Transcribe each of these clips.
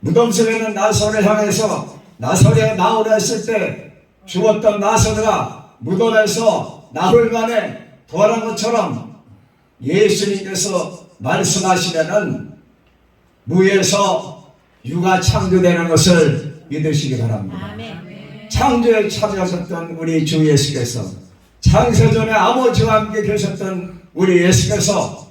무덤 속에는 나선을 향해서 나선이 나오라 했을 때 죽었던 나선이가 무덤에서 나흘 만에 부활한 것처럼 예수님께서 말씀하시면은 무에서 유가 창조되는 것을 믿으시기 바랍니다. 창조에 참여하셨던 우리 주 예수께서, 창세전에 아버지와 함께 계셨던 우리 예수께서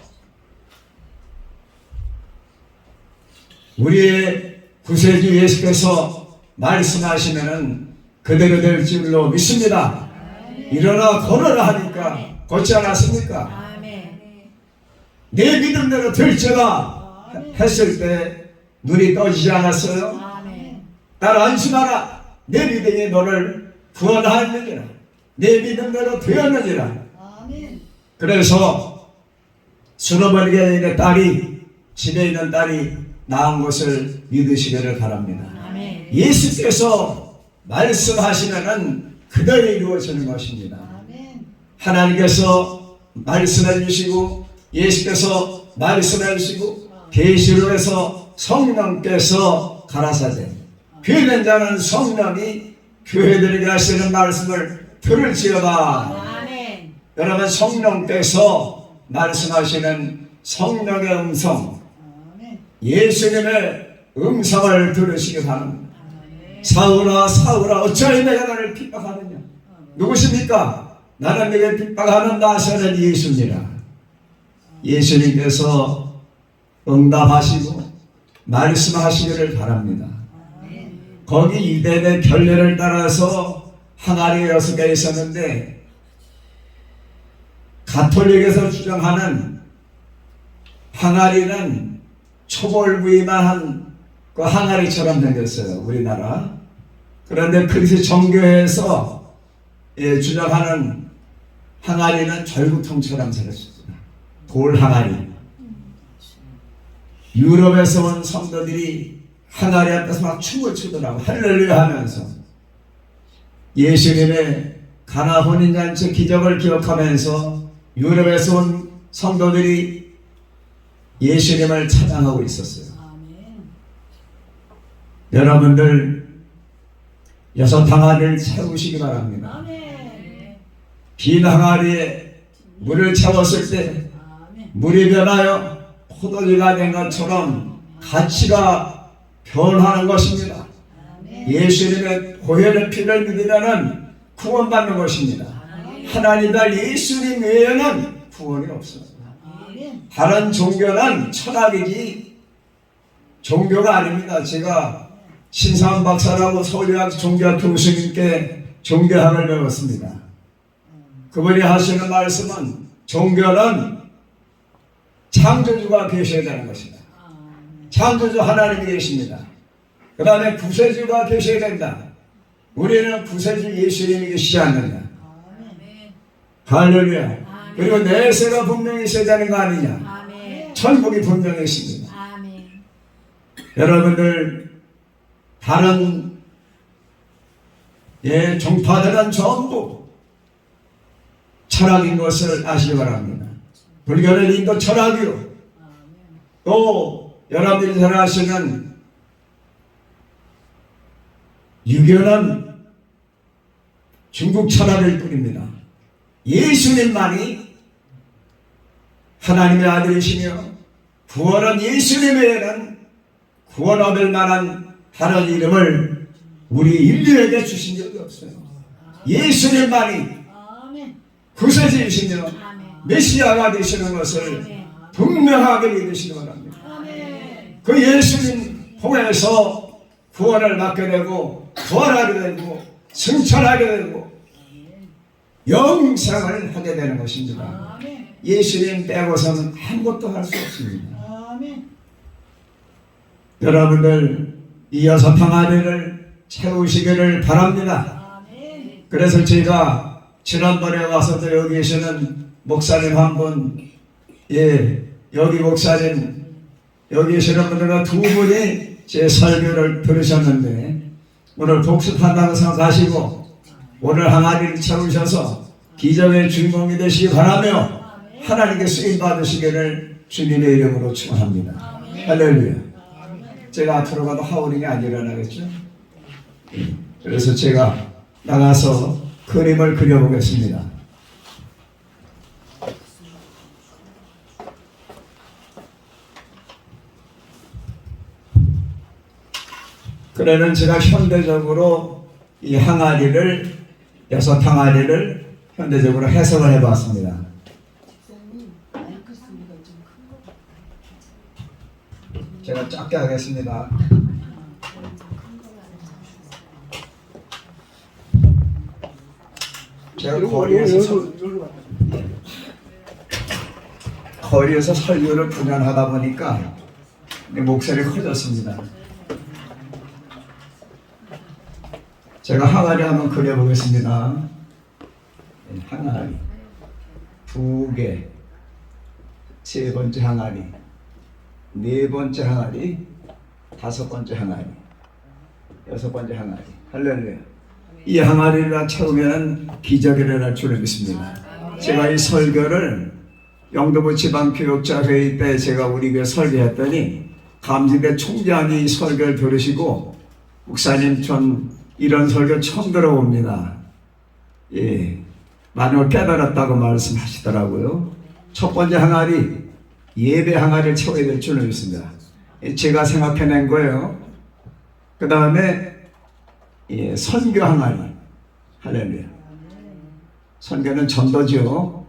우리의 구세주 예수께서 말씀하시면은 그대로 될 줄로 믿습니다. 일어나 걸어라 하니까 걷지 않았습니까? 내 믿음대로 될지라 했을 때 눈이 떠지지 않았어요? 나를 안심하라. 내 믿음이 너를 구원하느니라. 내 믿음대로 되었느니라. 그래서 순어머니의 딸이, 집에 있는 딸이 낳은 것을 믿으시기를 바랍니다. 예수께서 말씀하시면은 그대로 이루어지는 것입니다. 하나님께서 말씀해 주시고 예수께서 말씀해 주시고 계시록에서 성령께서 가라사대 교회된 자는 성령이 교회들에게 하시는 말씀을 들을지어다. 여러분, 성령께서 말씀하시는 성령의 음성, 예수님의 음성을 들으시기 바랍니다. 사울아 사울아 어찌하여 내가 너를 핍박하느냐. 누구십니까? 나는 내게 핍박하는 나사렛 예수니라. 예수님께서 응답하시고 말씀하시기를 바랍니다. 거기 유대인의 결례를 따라서 항아리가 6개 있었는데 가톨릭에서 주장하는 항아리는 초벌부위만 한 그 항아리처럼 생겼어요, 우리나라. 그런데 그리스 정교회에서 주장하는 항아리는 절구통처럼 생겼습니다. 돌 항아리. 유럽에서 온 성도들이 항아리 앞에서 막 춤을 추더라고, 할렐루야 하면서. 예수님의 가나 혼인잔치 기적을 기억하면서 유럽에서 온 성도들이 예수님을 찬양하고 있었어요. 여러분들 6 항아리를 채우시기 바랍니다. 빈 항아리에 물을 채웠을 때 물이 변하여 포도주가 된 것처럼 가치가 변하는 것입니다. 예수님의 보혈의 피를 믿으면 구원받는 것입니다. 하나님 날 예수님 외에는 구원이 없습니다. 다른 종교는 철학이지 종교가 아닙니다. 제가 신사원 박사라고 서울대학 종교학 교수님께 종교학을 배웠습니다. 그분이 하시는 말씀은 종교는 창조주가 계셔야 되는 것이다. 창조주 하나님이 계십니다. 그 다음에 구세주가 계셔야 된다. 우리는 구세주 예수님이 계시지 않느냐. 할렐루야. 그리고 내세가 분명히 있어야 되는 거 아니냐. 천국이 분명히 있습니다. 여러분들 다른 종파들은 전부 철학인 것을 아시기 바랍니다. 불교는 인도 철학이요. 또 여러분들이 잘 아시는 유교는 중국 철학일 뿐입니다. 예수님만이 하나님의 아들이시며 구원은 예수님 외에는 구원 얻을 만한 다른 이름을 우리 인류에게 주신 적이 없어요. 예수님만이 구세주이시며 메시아가 되시는 것을 분명하게 믿으시기 바랍니다. 그 예수님 통해서 구원을 받게 되고 부활하게 되고 승천하게 되고 영생을 하게 되는 것입니다. 예수님 빼고서는 아무것도 할 수 없습니다. 여러분들 이 6 항아리를 채우시기를 바랍니다. 그래서 제가 지난번에 와서도 여기 계시는 목사님 한 분, 여기 목사님, 여기 계시는 분들과 2분이 제 설교를 들으셨는데 오늘 복습한다고 생각하시고 오늘 항아리를 채우셔서 기적의 주인공이 되시기 바라며 하나님께 쓰임 받으시기를 주님의 이름으로 축원합니다. 할렐루야. 제가 앞으로 가도 하울링이 안 일어나겠죠? 그래서 제가 나가서 그림을 그려보겠습니다. 그래는 제가 현대적으로 이 항아리를, 6항아리를 현대적으로 해석을 해봤습니다. 제가 작게 하겠습니다. 제가 거리에서 설교를 9년 하다 보니까 목소리가 커졌습니다. 제가 항아리 한번 그려보겠습니다. 항아리 2개, 3번째 항아리, 4번째 항아리, 5번째 항아리, 6번째 항아리. 할렐루야. 이 항아리를 채우면 기적이 일어날 줄 믿습니다. 제가 이 설교를 영도부 지방교육자회의 때 제가 우리 교회 설교했더니 감진대 총장이 이 설교를 들으시고, 목사님 전 이런 설교 처음 들어봅니다. 예, 많이 깨달았다고 말씀하시더라고요. 첫 번째 항아리, 예배 항아리를 채워야 될 줄 믿습니다. 제가 생각해낸 거예요. 그 다음에 선교 항아리. 할렐루야. 선교는 전도죠.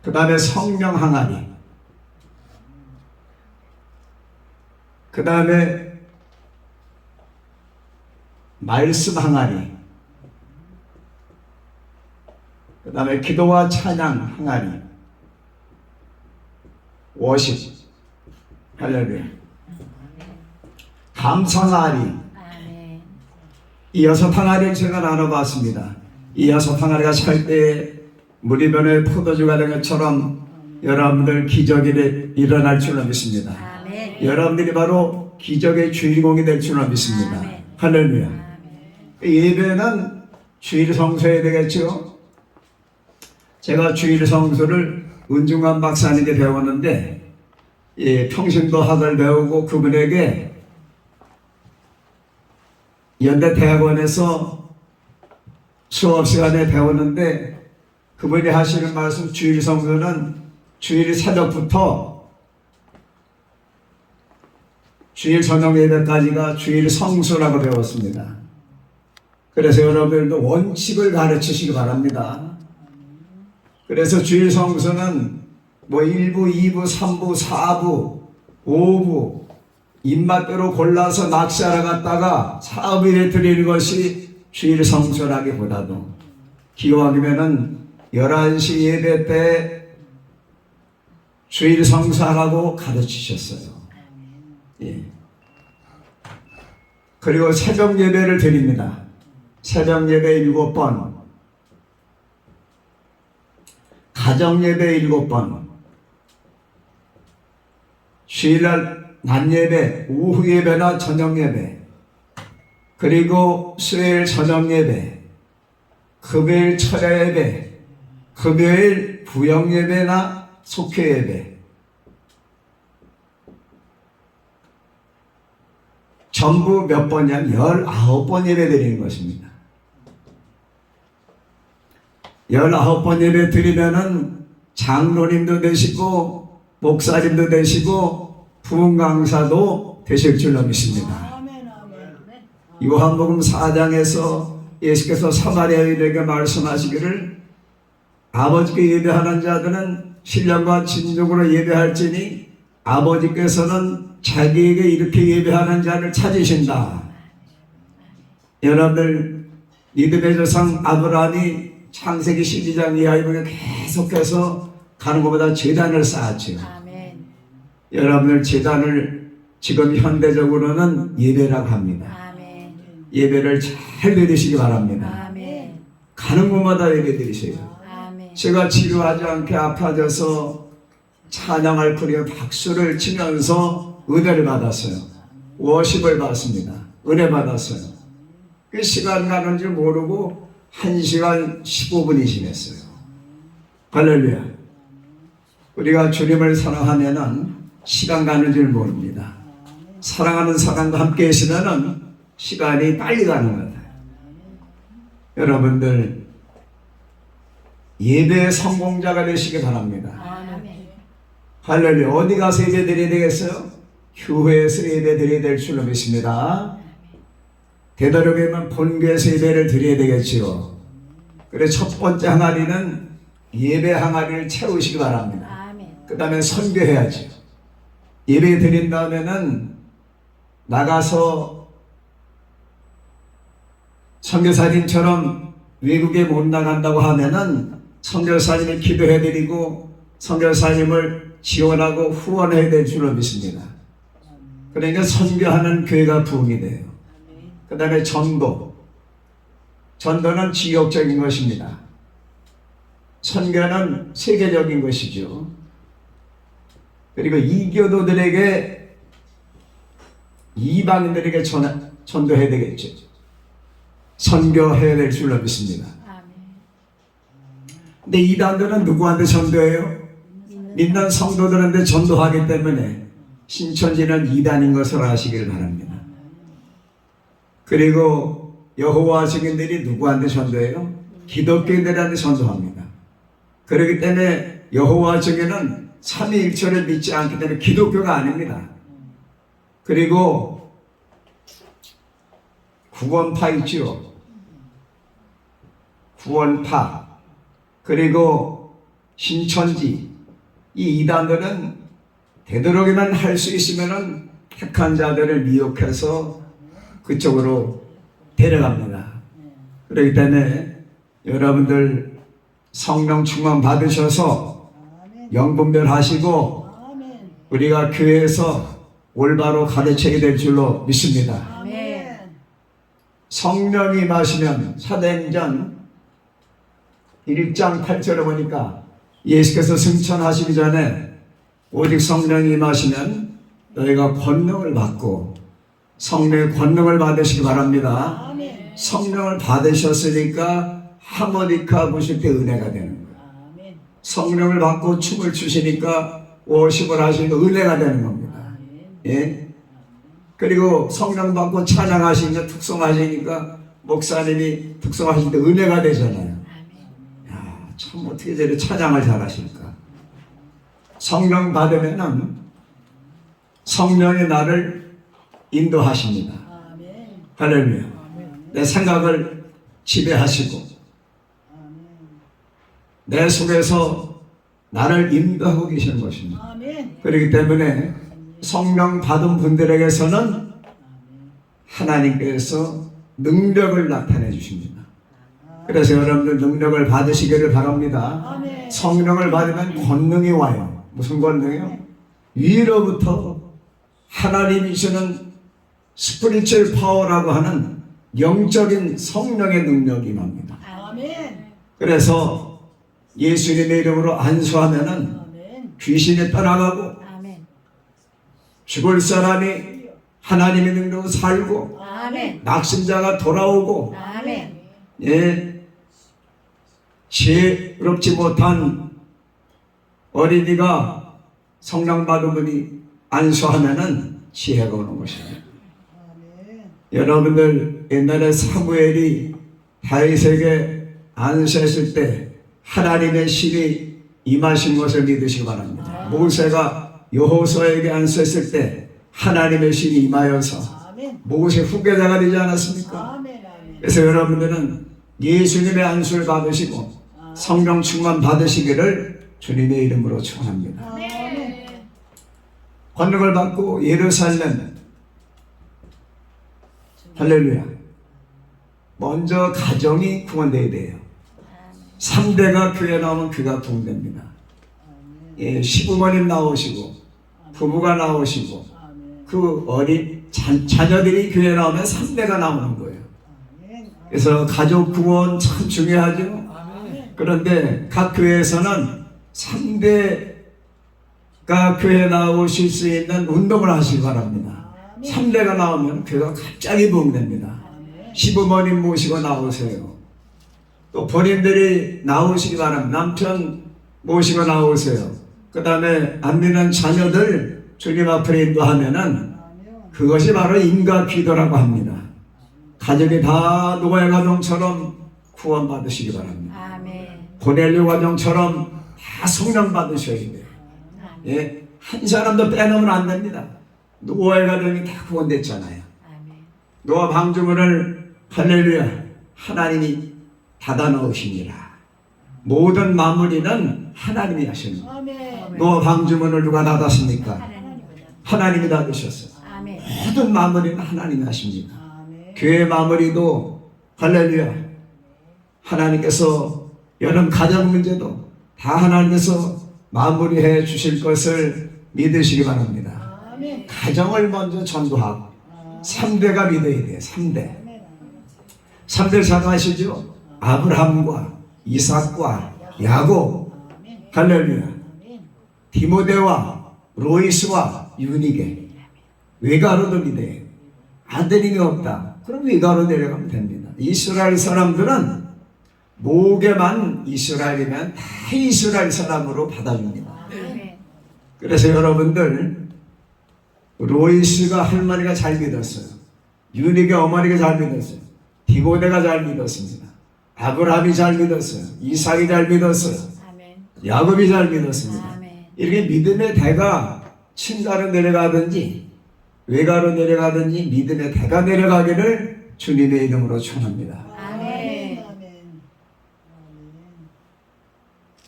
그 다음에 성령 항아리. 그 다음에 말씀 항아리. 그 다음에 기도와 찬양 항아리. 워십. 할렐루야. 감상 항아리. 이 6항아리를 제가 나눠봤습니다. 이 6항아리가 찰 때 무리변의 포도주가 된 것처럼 여러분들 기적이 일어날 줄로 믿습니다. 아멘. 여러분들이 바로 기적의 주인공이 될 줄로 믿습니다. 아멘. 할렐루야. 예배는 주일 성수해야 되겠죠. 제가 주일 성수를 은중관 박사님께 배웠는데, 평신도 학을 배우고 그분에게 연대대학원에서 수업 시간에 배웠는데, 그분이 하시는 말씀, 주일 성수는 주일 새벽부터 주일 저녁 예배까지가 주일 성수라고 배웠습니다. 그래서 여러분들도 원칙을 가르치시기 바랍니다. 그래서 주일 성수는 1부, 2부, 3부, 4부, 5부 입맛대로 골라서 낚시하러 갔다가 사업일에 드리는 것이 주일 성수라기보다도, 기왕이면은 11시 예배 때 주일 성수하라고 가르치셨어요. 예. 그리고 새벽 예배를 드립니다. 새벽 예배 7번, 가정 예배 7번, 주일날 낮 예배, 오후 예배나 저녁 예배, 그리고 수요일 저녁 예배, 금요일 철야 예배, 금요일 부영 예배나 속회 예배, 전부 몇 번이냐면 19번 예배 드리는 것입니다. 19번 예배 드리면은 장로님도 되시고 목사님도 되시고 부흥 강사도 되실 줄로 믿습니다. 요한복음 4장에서 예수께서 사마리아인에게 말씀하시기를, 아버지께 예배하는 자들은 신령과 진정으로 예배할지니 아버지께서는 자기에게 이렇게 예배하는 자를 찾으신다. 여러분들, 믿음의 조상 아브라함이 창세기 12장 이하에 보면 계속해서 가는 것보다 제단을 쌓았죠. 아멘. 여러분들, 제단을 지금 현대적으로는 예배라고 합니다. 아멘. 예배를 잘 드리시기 바랍니다. 아멘. 가는 곳마다 예배 드리세요. 아멘. 제가 치료하지 않게 아파져서 찬양할 뿐이요 박수를 치면서 은혜를 받았어요. 워십을 받습니다. 은혜 받았어요. 그 시간 가는 줄 모르고 1시간 15분이 지났어요. 할렐루야. 우리가 주님을 사랑하면은 시간 가는 줄 모릅니다. 사랑하는 사람과 함께 계시면은 시간이 빨리 가는 것 같아요. 여러분들 예배 성공자가 되시기 바랍니다. 할렐루야. 어디 가서 예배 드려야 되겠어요? 교회에서 예배 드려야 될 줄로 믿습니다. 되도록이면 본교에서 예배를 드려야 되겠지요. 그래서 첫 번째 항아리는 예배 항아리를 채우시기 바랍니다. 그 다음에 선교해야죠. 예배 드린 다음에는 나가서 선교사님처럼 외국에 못 나간다고 하면은 선교사님을 기도해드리고 선교사님을 지원하고 후원해야 될 줄로 믿습니다. 그러니까 선교하는 교회가 부흥이 돼요. 그 다음에 전도는 지역적인 것입니다. 선교는 세계적인 것이죠. 그리고 이교도들에게 이방인들에게 전도해야 되겠죠. 선교해야 될 줄로 믿습니다. 근데 이단들은 누구한테 전도해요? 믿는 성도들한테 전도하기 때문에 신천지는 이단인 것을 아시길 바랍니다. 그리고 여호와 증인들이 누구한테 전도해요? 기독교인들한테 전도합니다. 그렇기 때문에 여호와 증인은 삼위일체를 믿지 않기 때문에 기독교가 아닙니다. 그리고 구원파 있죠. 구원파 그리고 신천지 이 이단들은 되도록이면 할 수 있으면은 택한 자들을 미혹해서 그쪽으로 데려갑니다. 그렇기 때문에 여러분들 성령 충만 받으셔서 영분별 하시고 우리가 교회에서 올바로 가르쳐야 될 줄로 믿습니다. 성령이 임하시면 사도행전 1장 8절에 보니까 예수께서 승천하시기 전에 오직 성령이 임하시면 너희가 권능을 받고 성령의 권능을 받으시기 바랍니다. 성령을 받으셨으니까 하모니카 부실 때 은혜가 되는 거예요. 성령을 받고 춤을 추시니까 워십을 하시니까 은혜가 되는 겁니다. 예? 그리고 성령 받고 찬양하시니까 특성하시니까 목사님이 특성하실 때 은혜가 되잖아요. 야, 참 어떻게 저렇게 찬양을 잘하실까. 성령 받으면은 성령이 나를 인도하십니다. 할렐루야. 내 생각을 지배하시고 내 속에서 나를 인도하고 계시는 것입니다. 그렇기 때문에 성령 받은 분들에게서는 하나님께서 능력을 나타내 주십니다. 그래서 여러분들 능력을 받으시기를 바랍니다. 성령을 받으면 권능이 와요. 무슨 권능이요? 위로부터 하나님이 주시는 스피리추얼 파워라고 하는 영적인 성령의 능력이 임합니다. 그래서 예수님의 이름으로 안수하면은 귀신이 떠나가고 죽을 사람이 하나님의 능력으로 살고 낙심자가 돌아오고 예, 지혜롭지 못한 어린이가 성령 받은 분이 안수하면은 지혜가 오는 것입니다. 여러분들 옛날에 사무엘이 다윗에게 안수했을 때 하나님의 신이 임하신 것을 믿으시기 바랍니다. 모세가 여호수아에게 안수했을 때 하나님의 신이 임하여서 모세 후계자가 되지 않았습니까? 그래서 여러분들은 예수님의 안수를 받으시고 성령 충만 받으시기를 주님의 이름으로 축원합니다. 권능을 받고 예루살렘 할렐루야. 먼저 가정이 구원되어야 돼요. 3대가 교회 나오면 교회가 구원됩니다. 예, 시부모님 나오시고 부부가 나오시고 그 어린 자녀들이 교회 나오면 3대가 나오는 거예요. 그래서 가족 구원 참 중요하죠. 그런데 각 교회에서는 3대가 교회 나오실 수 있는 운동을 하시기 바랍니다. 3대가 나오면 교회가 갑자기 부흥됩니다. 시부모님 모시고 나오세요. 또 본인들이 나오시기 바랍니다. 남편 모시고 나오세요. 그 다음에 안 믿는 자녀들 주님 앞으로 인도하면은 그것이 바로 인과 기도라고 합니다. 가정이 다 노아의 가정처럼 구원받으시기 바랍니다. 아멘. 고넬료 가정처럼 다 성령 받으셔야 돼요. 예, 한 사람도 빼놓으면 안 됩니다. 노아의 가정이 다 구원됐잖아요. 아멘. 노아 방주문을 할렐루야 하나님이 닫아 넣으시니라. 모든 마무리는 하나님이 하십니다. 아멘. 노아 방주문을 누가 닫았습니까? 하나님이다. 하나님이 닫으셨어요. 아멘. 모든 마무리는 하나님이 하십니다. 아멘. 교회 마무리도 할렐루야 하나님께서 여러분 가정 문제도 다 하나님께서 마무리해 주실 것을 믿으시기 바랍니다. 아멘. 가정을 먼저 전도하고 3대가 믿어야 돼요. 3대. 아멘. 3대 잘 아시죠? 아브라함과 이삭과 야곱 아멘. 할렐루야 아멘. 디모데와 로이스와 유니게 외가로도 믿어야 돼요. 아들이 없다. 그럼 외가로 내려가면 됩니다. 이스라엘 사람들은 목에만 이스라엘이면 다 이스라엘 사람으로 받아줍니다. 아멘. 그래서 여러분들 로이스가 할머니가 잘 믿었어요. 유니가 어머니가 잘 믿었어요. 디모데가 잘 믿었습니다. 아브라함이 잘 믿었어요. 이삭이 잘 믿었어요. 아멘. 야곱이 잘 믿었습니다. 아멘. 이렇게 믿음의 대가 친가로 내려가든지 외가로 내려가든지 믿음의 대가 내려가기를 주님의 이름으로 축원합니다. 아멘. 아멘.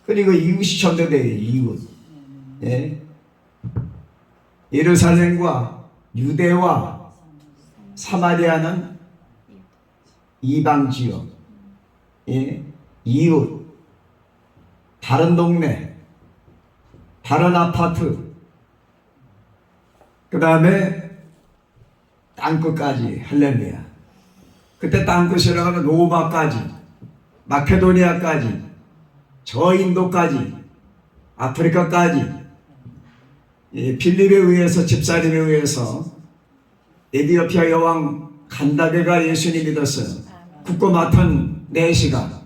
그리고 이웃이 전도돼요. 이웃. 예. 예루살렘과 유대와 사마리아는 이방 지역, 예. 이웃, 다른 동네, 다른 아파트, 그 다음에 땅끝까지 할렐루야. 그때 땅끝이라고 하면 로마까지, 마케도니아까지, 저 인도까지, 아프리카까지, 빌립에 의해서 집사님에 의해서 에디오피아 여왕 간다게가 예수님 믿었어요. 국고 맡은 내시가.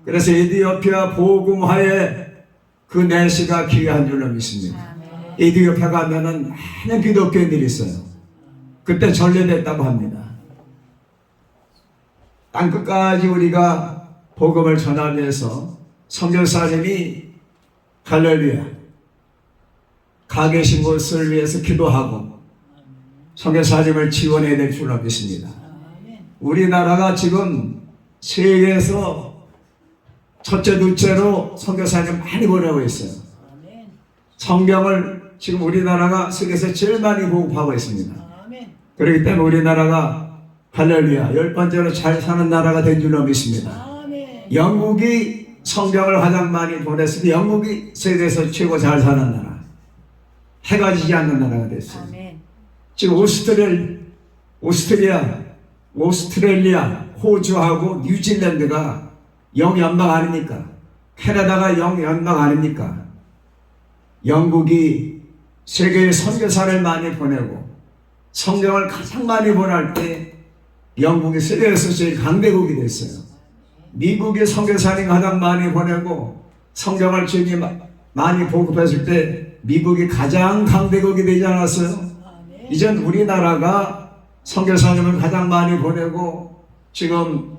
그래서 에디오피아 복음화에 그 내시가 기여한 줄로 믿습니다. 아멘. 에디오피아 가면은 많은 기독교인들이 있어요. 그때 전례됐다고 합니다. 땅끝까지 우리가 복음을 전하기 위해서 선교사님이 할렐루야 가 계신 곳을 위해서 기도하고 선교사님을 지원해야 될 줄로 믿습니다. 우리나라가 지금 세계에서 첫째, 둘째로 선교사님 많이 보내고 있어요. 성경을 지금 우리나라가 세계에서 제일 많이 보급하고 있습니다. 그렇기 때문에 우리나라가 할렐루야 10번째로 잘 사는 나라가 된 줄로 믿습니다. 영국이 성경을 가장 많이 보냈으니 영국이 세계에서 최고 잘 사는 나라, 해가 지지 않는 나라가 됐어요. 아멘. 지금 오스트레일리아, 호주하고 뉴질랜드가 영연방 아닙니까? 캐나다가 영연방 아닙니까? 영국이 세계에 선교사를 많이 보내고 성경을 가장 많이 보낼 때 영국이 세계에서 제일 강대국이 됐어요. 미국이 선교사님 가장 많이 보내고 성경을 주님이 많이 보급했을 때 미국이 가장 강대국이 되지 않았어요? 이젠 우리나라가 선교사님을 가장 많이 보내고 지금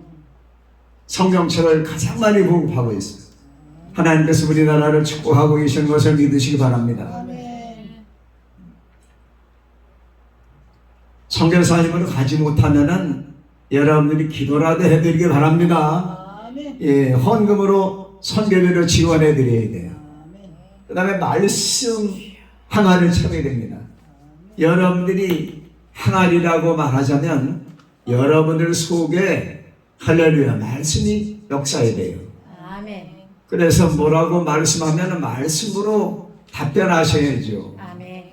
성경책을 가장 많이 보급하고 있어요. 하나님께서 우리나라를 축복하고 계신 것을 믿으시기 바랍니다. 선교사님으로 가지 못하면은 여러분들이 기도라도 해드리기 바랍니다. 예, 헌금으로 선교비를 지원해 드려야 돼요. 그 다음에 말씀 항아리를 채워야 됩니다. 여러분들이 항아리라고 말하자면 여러분들 속에 할렐루야 말씀이 역사해야 돼요. 아멘. 그래서 뭐라고 말씀하면 말씀으로 답변하셔야죠. 아멘.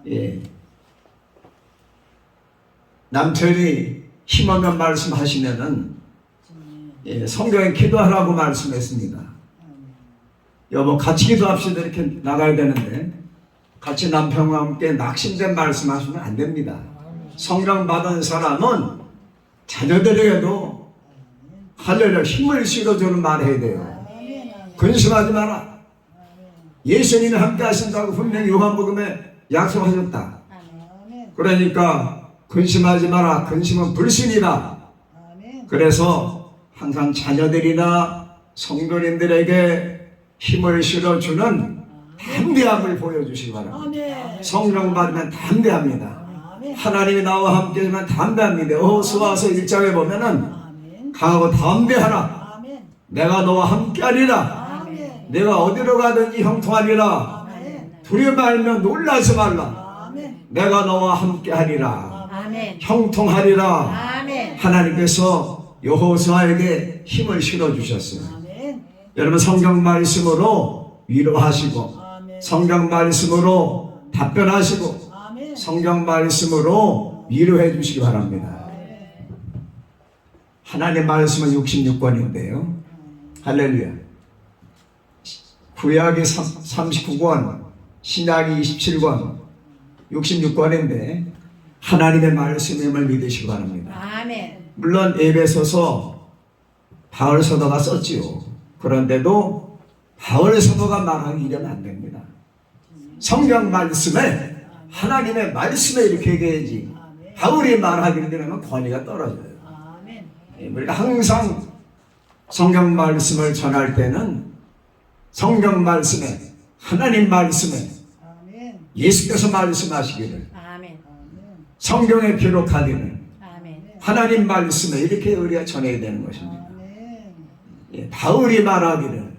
예. 남편이 힘없는 말씀하시면은 예, 성경에 기도하라고 말씀했습니다. 여보 같이 기도합시다 이렇게 나가야 되는데 같이 남편과 함께 낙심된 말씀하시면 안 됩니다. 성령 받은 사람은 자녀들에게도 할렐루야 힘을 실어주는 말 해야 돼요. 근심하지 마라. 예수님이 함께 하신다고 분명히 요한복음에 약속하셨다. 그러니까 근심하지 마라. 근심은 불신이다. 아멘. 그래서 항상 자녀들이나 성도님들에게 힘을 실어주는 담대함을 보여주시기 바랍니다. 아멘. 성령 받으면 담대합니다. 아멘. 하나님이 나와 함께하면 담대합니다. 호수아서 1장에 보면은 아멘. 강하고 담대하라. 아멘. 내가 너와 함께하리라. 아멘. 내가 어디로 가든지 형통하리라. 아멘. 두려워 말며 놀라지 말라. 아멘. 내가 너와 함께하리라. 아멘. 형통하리라. 아멘. 하나님께서 여호수아에게 힘을 실어주셨어요. 아멘. 여러분 성경 말씀으로 위로하시고 아멘. 성경 말씀으로 답변하시고 아멘. 성경 말씀으로 위로해 주시기 바랍니다. 하나님 말씀은 66권인데요. 할렐루야. 구약이 39권, 신약이 27권, 66권인데 하나님의 말씀임을 믿으시기 바랍니다. 아멘. 물론 에베소서 바울 사도가 썼지요. 그런데도 바울 사도가 말하기 이러면 안 됩니다. 성경 말씀에 하나님의 말씀에 이렇게 얘기해야지 바울이 말하기를 되면 권위가 떨어져요. 아멘. 우리가 항상 성경 말씀을 전할 때는 성경 말씀에 하나님 말씀에 아멘. 예수께서 말씀하시기를 아멘. 아멘. 성경에 기록하기를 아멘. 하나님 말씀에 이렇게 우리가 전해야 되는 것입니다. 아멘. 예, 바울이 말하기를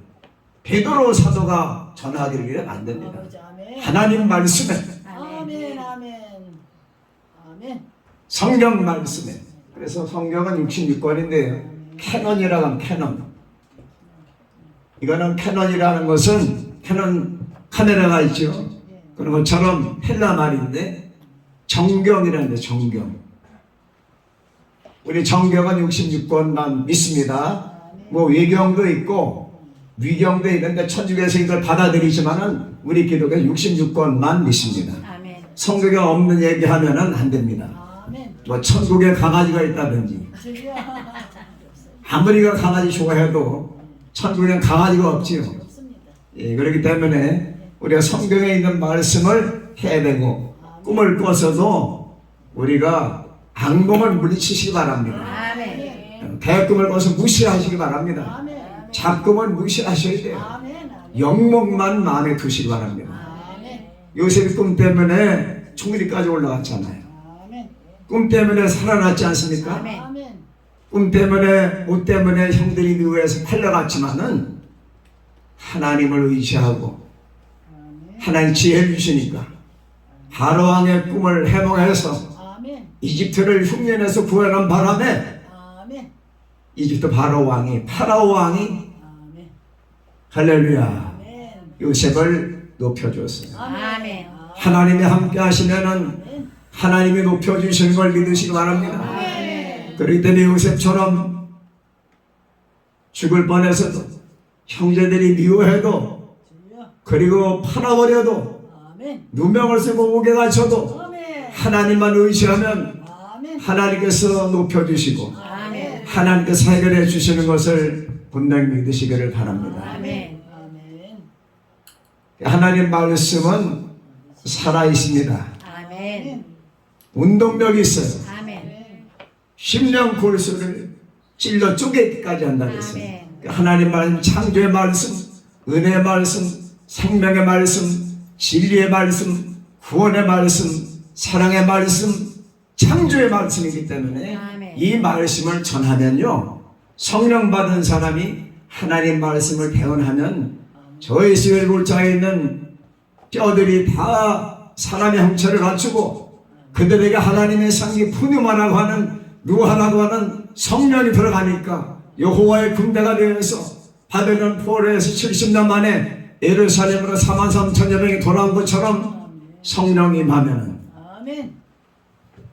베드로 사도가 전하기를 이러면 안 됩니다. 아버지 아멘. 하나님 말씀에 아멘. 아멘. 아멘. 성경 말씀에 그래서 성경은 66권인데요. 캐논이라고 하면 캐논. 이거는 캐논이라는 것은 캐논 카메라가 있죠. 그런 것처럼 헬라 말인데 정경이라는 데 정경. 우리 정경은 66권만 믿습니다. 뭐 외경도 있고 위경도 있는데 천주교에서 이걸 받아들이지만은 우리 기독교 66권만 믿습니다. 아멘. 성경에 없는 얘기하면은 안 됩니다. 아멘. 뭐 천국에 강아지가 있다든지 주여. 아무리 그 강아지 좋아해도 천국에는 강아지가 없지요. 없습니다. 예, 그렇기 때문에 우리가 성경에 있는 말씀을 해야 되고 꿈을 꿔서도 우리가 악몽을 물리치시기 바랍니다. 아멘. 대꿈을 꿔서 무시하시기 바랍니다. 아멘. 잡꿈을 무시하셔야 돼요. 아멘. 아멘. 영몽만 마음에 두시기 바랍니다. 아멘. 요셉이 꿈 때문에 총리까지 올라갔잖아요. 아멘. 꿈 때문에 살아났지 않습니까? 아멘. 아멘. 꿈 때문에 옷 때문에 형들이 미워해서 팔려갔지만은 하나님을 의지하고 아멘. 하나님 지혜를 주시니까 바로 왕의 꿈을 해몽해서 아멘. 이집트를 흉년에서 구해낸 바람에 아멘. 이집트 바로 왕이 파라오 왕이 아멘. 할렐루야 아멘. 요셉을 높여줬어요. 아멘. 하나님이 함께 하시면은 아멘. 하나님이 높여주시는 걸 믿으시기 바랍니다. 아멘. 그렇기 때문에 요셉처럼 죽을 뻔해서도 형제들이 미워해도 주여. 그리고 팔아버려도 아멘. 누명을 쓰고 옥에 갇혀도 아멘. 하나님만 의지하면 아멘. 하나님께서 높여주시고 아멘. 하나님께서 해결해 주시는 것을 분명히 믿으시기를 바랍니다. 아멘. 아멘. 하나님 말씀은 살아있습니다. 아멘. 운동력이 있어요. 아멘. 10년 골수를 찔러 쪼개기까지 한다 그랬어요. 아멘. 하나님 말씀, 창조의 말씀, 은혜의 말씀, 생명의 말씀, 진리의 말씀, 구원의 말씀, 사랑의 말씀, 창조의 말씀이기 때문에 아멘. 이 말씀을 전하면요 성령 받은 사람이 하나님 말씀을 대언하면 저 이스라엘 골짜기에 있는 뼈들이 다 사람의 형체를 갖추고 그들에게 하나님의 상이 푸념하라고 하는 루하라고 하는 성령이 들어가니까 여호와의 군대가 되어서 바벨론 포로에서 70년 만에 예루살렘으로 43,000여 명이 돌아온 것처럼 성령이 임하면은 아멘.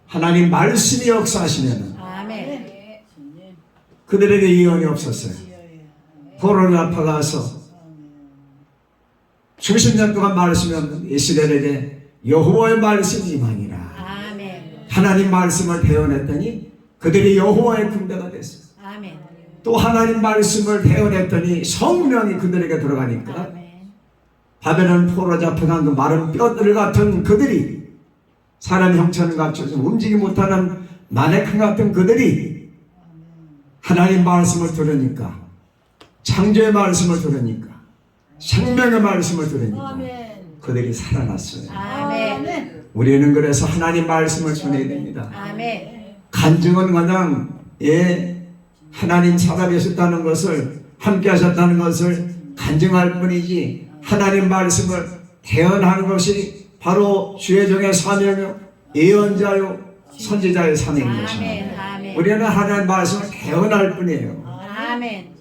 하나님 말씀이 역사하시면은 아멘. 주님. 그들에게 예언이 없었어요. 주여의 아멘. 포로를 아파가서 수십 년 동안 말씀이 없는 이스라엘에게 여호와의 말씀이 임하니라. 아멘. 하나님 말씀을 대언했더니 그들이 여호와의 군대가 됐어요. 아멘. 또 하나님 말씀을 대언했더니 성령이 그들에게 들어가니까 아멘. 바벨론 포로 잡혀간 그 마른 뼈들 같은 그들이 사람 형체는 갖춰서 움직이지 못하는 마네킹 같은 그들이 하나님 말씀을 들으니까, 창조의 말씀을 들으니까, 생명의 말씀을 들으니까 아멘. 그들이 살아났어요. 아멘. 우리는 그래서 하나님 말씀을 전해야 됩니다. 아멘. 간증은 그냥 하나님 살아계셨다는 것을, 함께 하셨다는 것을 간증할 뿐이지, 하나님 말씀을 대언하는 것이 바로 주의 종의 사명이요, 예언자요, 선지자의 사명인 것입니다. 아멘. 우리는 하나님 말씀을 대언할 뿐이에요. 아멘.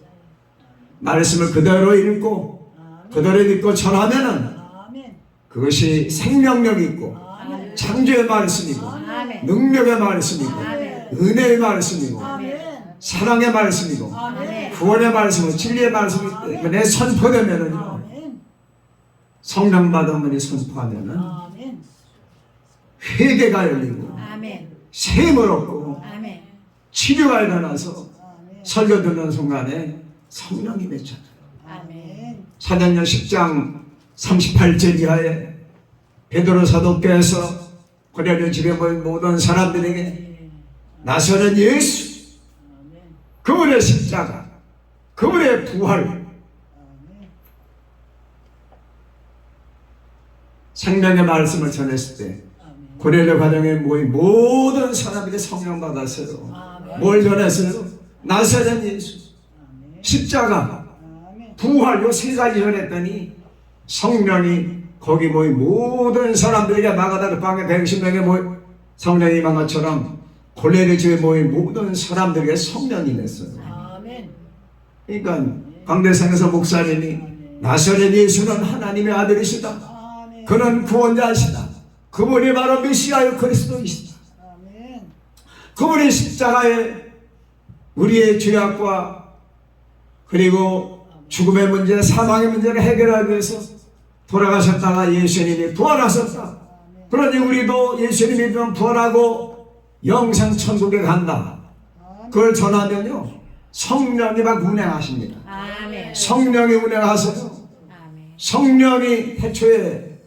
말씀을 그대로 읽고 그대로 믿고 전하면은 아멘. 그것이 생명력이 있고 아멘. 창조의 말씀이고 아멘. 능력의 말씀이고 아멘. 은혜의 말씀이고 아멘. 사랑의 말씀이고 아멘. 구원의 말씀이고 진리의 말씀이기 때문에 선포되면은요, 아멘. 성령 받은 분이 선포하면은 아멘. 회개가 열리고 아멘. 셈을 얻고 아멘. 치료가 일어나서 아멘. 설교 듣는 순간에 성령이 맺혀져요. 아멘. 사도행전 10장 38절 이하에 베드로 사도께서 고넬료 집에 모인 모든 사람들에게 나서는 예수, 그분의 십자가, 그분의 부활, 생명의 말씀을 전했을 때 고넬료 가정에 모인 모든 사람들이 성령 받았어요. 뭘 전했어요? 나서는 예수, 십자가, 부활, 요 세 가지 전했더니 성령이 거기 모인 모든 사람들에게, 마가다라 방에 110명에 모인 성령이 임한 것처럼 고넬료 집에 모인 모든 사람들에게 성령이 냈어요. 아멘. 그러니까 강대상에서 목사님이 나사렛 예수는 하나님의 아들이시다, 아멘. 그는 구원자시다, 그분이 바로 메시아요 그리스도이시다, 아멘. 그분이 십자가에 우리의 죄악과 그리고 죽음의 문제, 사망의 문제를 해결하기 위해서 돌아가셨다가 예수님이 부활하셨다. 그러니 우리도 예수님이 믿으면 부활하고 영생 천국에 간다. 그걸 전하면요, 성령이 막 운행하십니다. 아멘. 성령이 운행하셔서 아멘. 성령이 태초에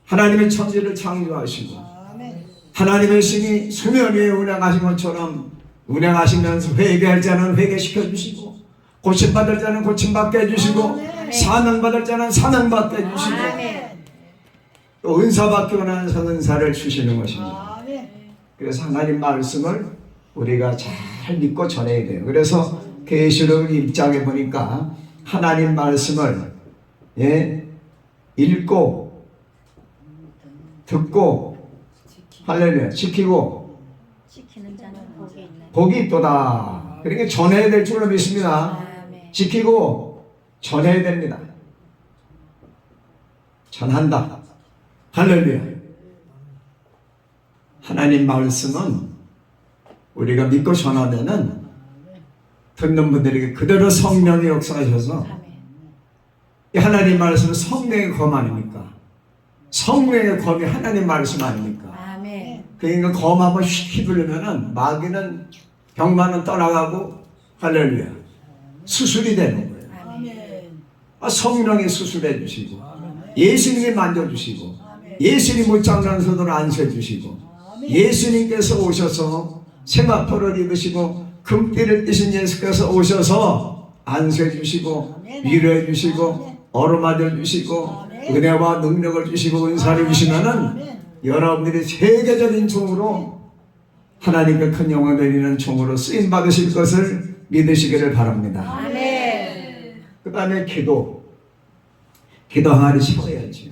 하나님의 천지를 창조하시고 아멘. 하나님의 신이 수면 위에 운행하신 것처럼 운행하시면서 회개할 자는 회개시켜 주시고, 고침받을 자는 고침받게 해주시고, 아멘. 사명받을 자는 사명받게 해주시고, 아멘. 또 은사받기 원하는 은사를 주시는 것입니다. 아멘. 그래서 하나님 말씀을 우리가 잘 믿고 전해야 돼요. 그래서 계시록 1장에 보니까 하나님 말씀을 읽고 듣고 할렐루야 지키고 지키는 자는 복이 있네. 복이 있도다. 그러니까 전해야 될 줄로 믿습니다. 아멘. 지키고 전해야 됩니다. 전한다. 할렐루야. 하나님 말씀은 우리가 믿고 전하면은 듣는 분들에게 그대로 성령이 역사하셔서, 아멘. 이 하나님 말씀은 성령의 검 아닙니까? 성령의 검이 하나님 말씀 아닙니까? 아멘. 그러니까 검 한번 휙 휘두르면은 마귀는 병만은 떠나가고 할렐루야 수술이 되는 거예요. 아멘. 성령이 수술해 주시고 예수님이 만져주시고 예수님 못장난소도 안수해 주시고 예수님께서 오셔서 세마포를 입으시고 금띠를 띠신 예수께서 오셔서 안수해 주시고 위로해 주시고 어루만져 주시고 은혜와 능력을 주시고 은사를 주시면은 여러분들이 세계적인 종으로 하나님의 큰 영광 드리는 종으로 쓰임 받으실 것을 믿으시기를 바랍니다. 아멘. 그 다음에 기도 항아리 심어야지요.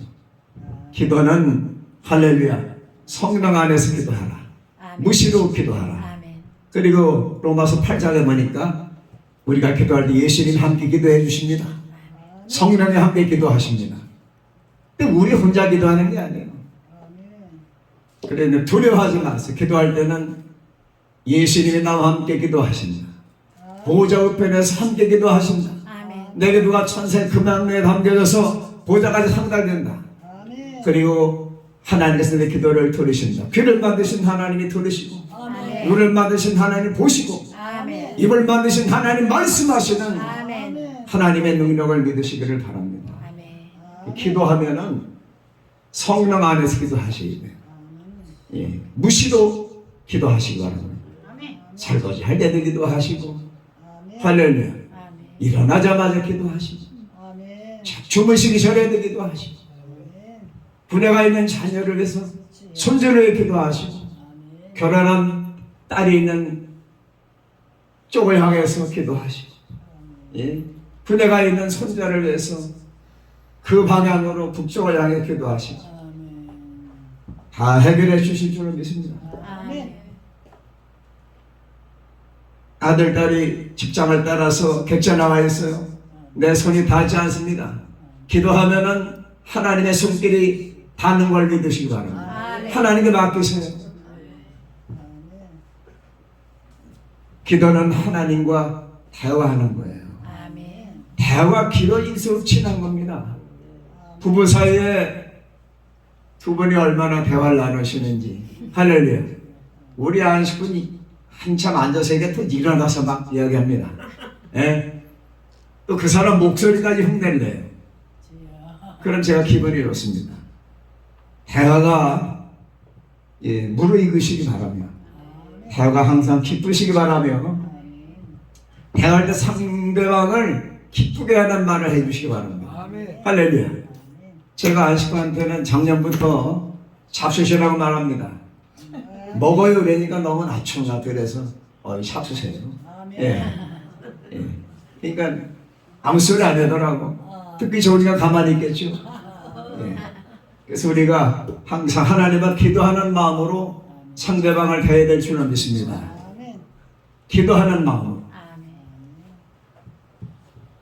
기도는 할렐루야 성령 안에서 기도하라. 아멘. 무시로 기도하라. 아멘. 그리고 로마서 8장에 보니까 우리가 기도할 때 예수님 함께 기도해 주십니다. 성령이 함께 기도하십니다. 근데 우리 혼자 기도하는 게 아니에요. 그런데 두려워하지 마세요. 기도할 때는 예수님이 나와 함께 기도하십니다. 보좌 우편에서 함께 기도하십니다. 아멘. 내게 누가 천사의 금강루에 담겨져서 보좌까지 상달된다. 그리고 하나님께서 내 기도를 들으신다. 귀를 만드신 하나님이 들으시고 아멘. 눈을 만드신 하나님 보시고 아멘. 입을 만드신 하나님 말씀하시는 아멘. 하나님의 능력을 믿으시기를 바랍니다. 아멘. 기도하면은 성령 안에서 기도하셔야 돼요. 예, 무시로 기도하시기 바랍니다. 아멘. 설거지 할 때도 기도하시고 아멘. 할렐루야. 아멘. 일어나자마자 기도하시고 아멘. 주무시기 전에도 기도하시고 아멘. 부녀가 있는 자녀를 위해서 손주를 위해 기도하시고 아멘. 결혼한 딸이 있는 쪽을 향해서 기도하시고 예? 부녀가 있는 손자를 위해서 그 방향으로 북쪽을 향해 기도하시고 아멘. 다 해결해 주실 줄을 믿습니다. 아멘. 아들, 딸이 직장을 따라서 객자 나와 있어요. 내 손이 닿지 않습니다. 기도하면은 하나님의 손길이 닿는 걸 믿으시기 바랍니다. 아멘. 하나님께 맡기세요. 아멘. 기도는 하나님과 대화하는 거예요. 아멘. 대화가 길어질수록 친한 겁니다. 부부 사이에 두 분이 얼마나 대화를 나누시는지. 할렐루야. 우리 안식군이 한참 앉아서 이게 또 일어나서 막 이야기합니다. 예? 또 그 사람 목소리까지 흉내내요. 그럼 제가 기분이 좋습니다. 대화가 예, 무르익으시기 바랍니다. 대화가 항상 기쁘시기 바라며 대화할 때 상대방을 기쁘게 하는 말을 해주시기 바랍니다. 할렐루야. 제가 안식구한테는 작년부터 잡수시라고 말합니다. 먹어요 그러니까 너무 낮추나 그래서 잡수세요. 아멘. 예. 예. 그러니까 아무 소리 안 하더라고. 듣기 좋으니까 가만히 있겠죠. 예. 그래서 우리가 항상 하나님과 기도하는 마음으로 상대방을 대해야 될 줄은 믿습니다. 아멘. 기도하는 마음으로. 아멘.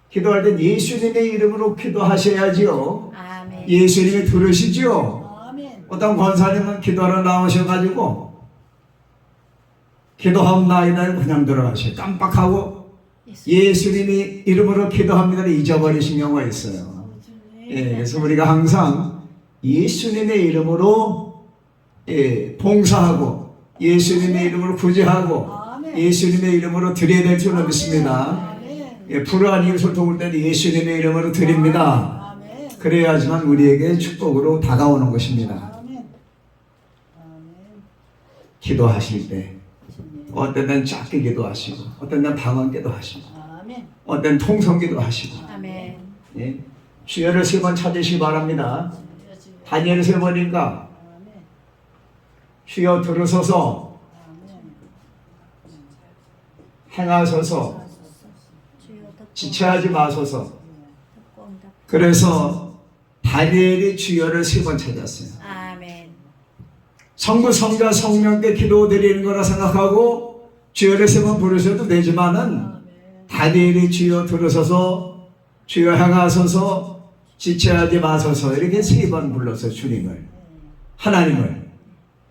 기도할 땐 예수님의 이름으로 기도하셔야지요. 아멘. 예수님이 들으시죠. 아멘. 어떤 권사님은 기도하러 나오셔가지고 기도하옵나이다 그냥 들어가셔요. 깜빡하고 예수님이 이름으로 기도합니다를 잊어버리신 경우가 있어요. 예, 그래서 우리가 항상 예수님의 이름으로 예, 봉사하고 예수님의 이름으로 구제하고 예수님의 이름으로 드려야 될 줄은 믿습니다. 아멘. 예, 불우한 이웃을 도울 때는 예수님의 이름으로 드립니다. 아멘. 그래야지만 우리에게 축복으로 다가오는 것입니다. 아멘. 아멘. 기도하실 때 어떤 때는 짧게 기도하시고 어떤 때는 방언 기도하시고 아멘. 어떤 때는 통성 기도하시고 아멘. 예? 주여를 3번 찾으시기 바랍니다. 다니엘 3번이니까 아멘. 주여 들으소서 행하소서 지체하지 마소서. 그래서 다니엘이 주여를 3번 찾았어요. 아멘. 성부 성자 성령께 기도드리는 거라 생각하고 주여를 3번 부르셔도 되지만은 다니엘이 주여 들으소서 주여 행하소서 지체하지 마소서 이렇게 3번 불러서 주님을 하나님을.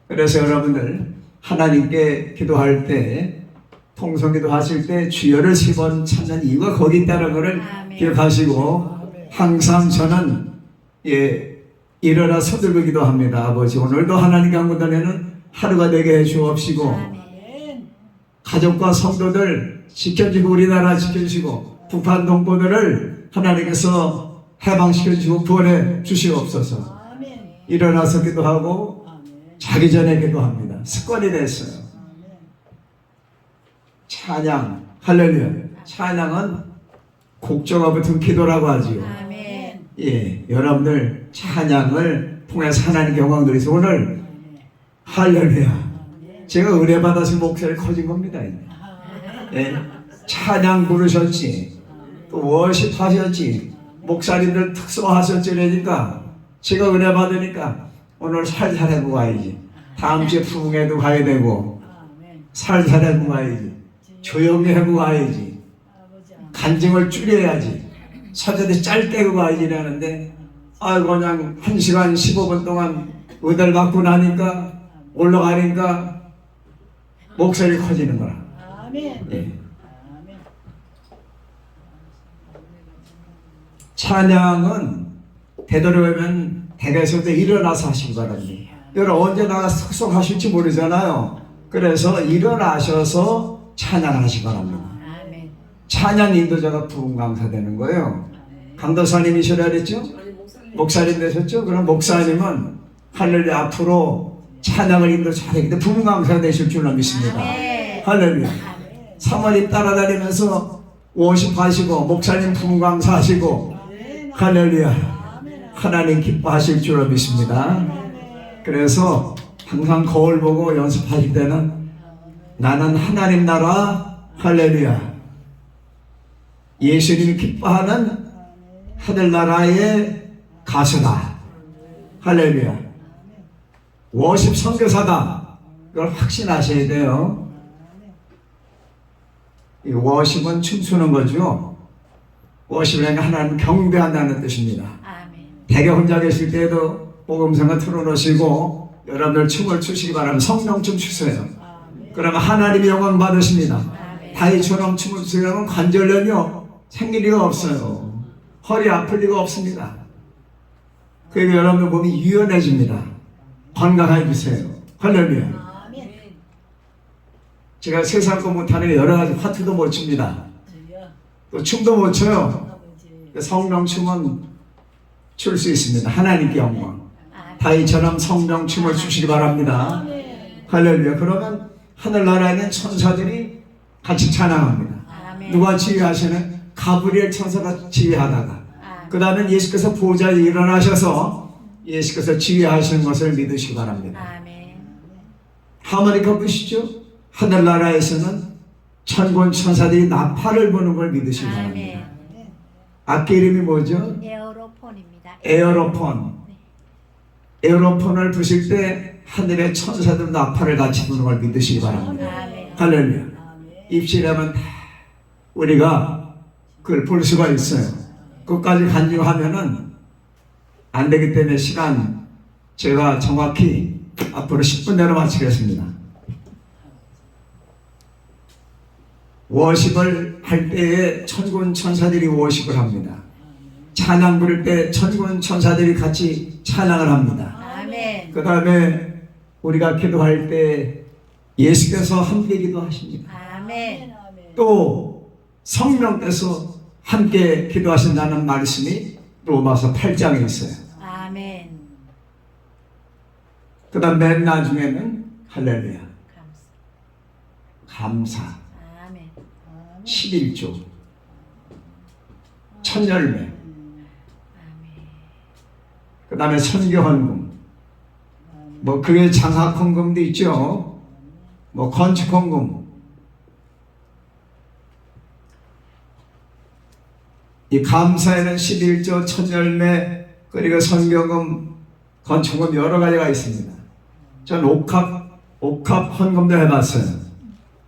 그래서 여러분들 하나님께 기도할 때 통성기도 하실 때 주여를 3번 찾는 이유가 거기 있다는 것을 아멘. 기억하시고 항상 저는 예 일어나 서들고 기도합니다. 아버지 오늘도 하나님 강구단에는 하루가 되게 해주옵시고 아멘. 가족과 성도들 지켜주고 우리나라 지켜주시고 북한 동포들을 하나님께서 해방시켜주시고 구원해 주시옵소서. 아멘. 일어나서 기도하고 아멘. 자기 전에 기도합니다. 습관이 됐어요. 아멘. 찬양 할렐루야. 찬양은 곡조가 붙은 기도라고 하지요. 아멘. 예, 여러분들 찬양을 통해서 하나님 영광 누리서 오늘 할렐루야. 제가 은혜 받아서 목소리 커진 겁니다. 예, 찬양 부르셨지, 또 워십 하셨지, 목사님들 특성하셨지 그러니까 제가 은혜 받으니까 오늘 살살 해고 가야지. 다음 주에 부흥회도 가야 되고 아멘. 살살 해고 가야지. 조용히 해고 가야지. 아버지. 간증을 줄여야지. 사전에 짧게 하고 가야지 하는데 아이고 그냥 1시간 15분 동안 의대를 받고 나니까 올라가니까 목소리 커지는 거라. 아멘. 예. 아멘. 찬양은 되도록이면 댁에서도 일어나서 하시기 바랍니다. 여러분 언제 나가 속속 하실지 모르잖아요. 그래서 일어나셔서 찬양하시기 바랍니다. 아멘. 찬양 인도자가 부흥 강사 되는 거예요. 강도사님이시라 그랬죠? 목사님 되셨죠? 그럼 목사님은 할렐루야 앞으로 찬양을 인도 잘했는데 부흥 강사가 되실 줄로 믿습니다. 아멘. 할렐루야. 아멘. 사모님 따라다니면서 워십하시고 목사님 부흥 강사하시고 아멘. 할렐루야. 아멘. 하나님 기뻐하실 줄로 믿습니다. 그래서 항상 거울 보고 연습하실 때는 나는 하나님 나라 할렐루야 예수님이 기뻐하는 하늘나라의 가수다 할렐루야 워십 선교사다 이걸 확신하셔야 돼요. 이 워십은 춤추는 거죠. 워십은 하나님 경배한다는 뜻입니다. 아멘. 대개 혼자 계실 때에도 복음성을 틀어놓으시고 여러분들 춤을 추시기 바랍니다. 성령춤 추세요. 그러면 하나님이 영광 받으십니다. 아멘. 다윗처럼 춤을 추려면 관절염이 생길 리가 없어요. 허리 아플 리가 없습니다. 그리고 여러분들 몸이 유연해집니다. 건강해지세요. 할렐루야. 아멘. 제가 세상 거 못하는 여러 가지 화투도 못 칩니다. 주여 또 춤도 못 춰요. 아버지. 성령춤은 출 수 있습니다. 하나님께 영광. 아멘. 다윗처럼 성령춤을 추시기 바랍니다. 아멘. 할렐루야. 그러면 하늘나라에 있는 천사들이 같이 찬양합니다. 아멘. 누가 지휘하시는? 가브리엘 천사가 지휘하다가 아멘. 그 다음에 예수께서 보좌에 일어나셔서 예수께서 지휘하시는 것을 믿으시기 바랍니다. 아멘. 하모니카 보시죠? 하늘나라에서는 천군 천사들이 나팔을 부는 걸 믿으시기 바랍니다. 아멘. 악기 이름이 뭐죠? 에어로폰입니다. 에어로폰. 에어로폰을 부실 때 하늘의 천사들 나팔을 같이 부는 걸 믿으시기 바랍니다. 아멘. 할렐루야. 아멘. 입시라면 다 우리가 그걸 볼 수가 있어요. 끝까지 간증하면은 안 되기 때문에 시간 제가 정확히 앞으로 10분 내로 마치겠습니다. 워십을 할 때에 천군 천사들이 워십을 합니다. 찬양 부를 때 천군 천사들이 같이 찬양을 합니다. 아멘. 그 다음에 우리가 기도할 때 예수께서 함께 기도하십니다. 아멘. 아멘. 또 성령께서 함께 기도하신다는 말씀이 로마서 8장에 있어요. 아멘. 그 다음 맨 나중에는 할렐루야 감사. 감사 아멘. 11조 천열매 아멘. 그 다음에 선교헌금 뭐 그의 장학헌금도 있죠. 뭐 건축헌금 이 감사에는 11조 천열매 그리고 선교금 건축금 여러 가지가 있습니다. 전 옥합 헌금도 해봤어요.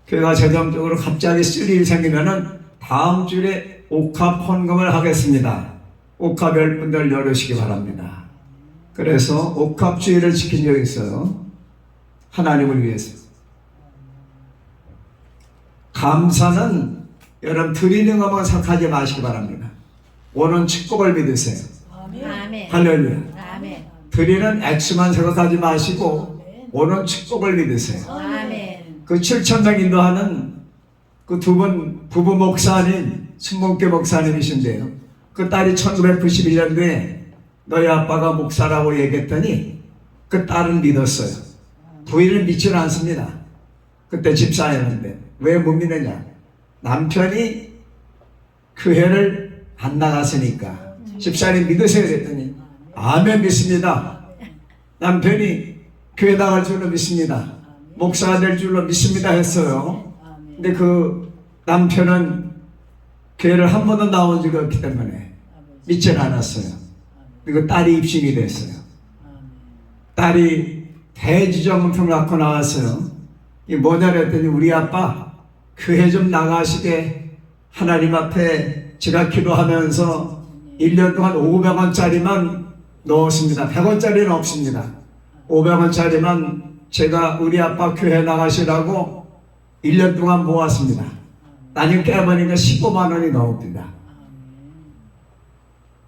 교회가 재정적으로 갑자기 쓸 일이 생기면은 다음 주에 옥합 헌금을 하겠습니다. 옥합 열분들 열으시기 바랍니다. 그래서 옥합 주의를 지킨 적이 있어요. 하나님을 위해서. 감사는 여러분 드리는 것만 생각하지 마시기 바랍니다. 오는 축복을 믿으세요. 아멘. 아멘. 할렐루야. 아멘. 드리는 액수만 생각하지 마시고 오는 축복을 믿으세요. 아멘. 그 7,000명 인도하는 그 두 분 부부 목사님 순복교 목사님이신데요. 그 딸이 1991년도에 너희 아빠가 목사라고 얘기했더니 그 딸은 믿었어요. 부인은 믿지는 않습니다. 그때 집사였는데 왜 못 믿느냐? 남편이 교회를 안 나갔으니까 집사님 믿으세요 그랬더니 아멘 믿습니다. 남편이 교회 나갈 줄로 믿습니다. 목사가 될 줄로 믿습니다 했어요. 근데 그 남편은 교회를 한 번도 나온 적이 없기 때문에 믿지는 않았어요. 그리고 딸이 입신이 됐어요. 딸이 대지정통을 갖고 나왔어요. 이 뭐냐 그랬더니 우리 아빠 교회 좀 나가시게 하나님 앞에 제가 기도하면서 1년 동안 500원짜리만 넣었습니다. 100원짜리는 없습니다. 500원짜리만 제가 우리 아빠 교회 나가시라고 1년 동안 모았습니다. 나중에 깨보니까 15만 원이 넘습니다.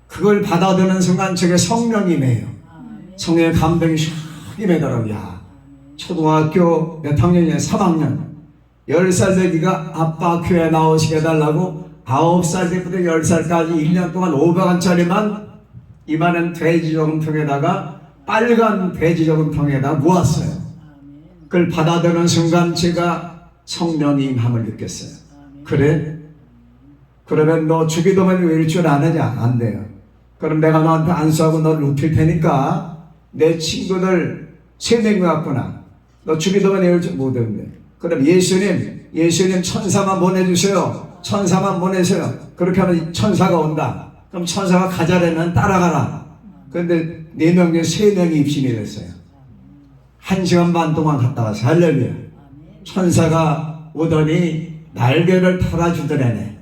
그걸 받아드는 순간 저게 성령이네요. 성령의 감동이 샥 임하더라고요. 야, 초등학교 몇 학년이냐? 3학년. 10살 되기가 아빠 교회 나오시게 해달라고 9살 때부터 10살까지 1년 동안 500원짜리만 이만한 돼지 저금통에다가 빨간 돼지 저금통에다 모았어요. 그걸 받아들이는 순간 제가 성령의 임함을 느꼈어요. 그래? 그러면 너 주기도만 외울 줄 아느냐? 안 돼요. 그럼 내가 너한테 안수하고 너를 눕힐 테니까 내 친구들 3명 같구나. 너 주기도만 외울 줄 못했는데. 그럼 예수님 천사만 보내주세요. 천사만 보내세요. 그렇게 하면 천사가 온다. 그럼 천사가 가자라면 따라가라. 그런데 4명 중에 3명이 입신이 됐어요. 1시간 반 동안 갔다 와서 할렐루야. 천사가 오더니 날개를 달아주더라네.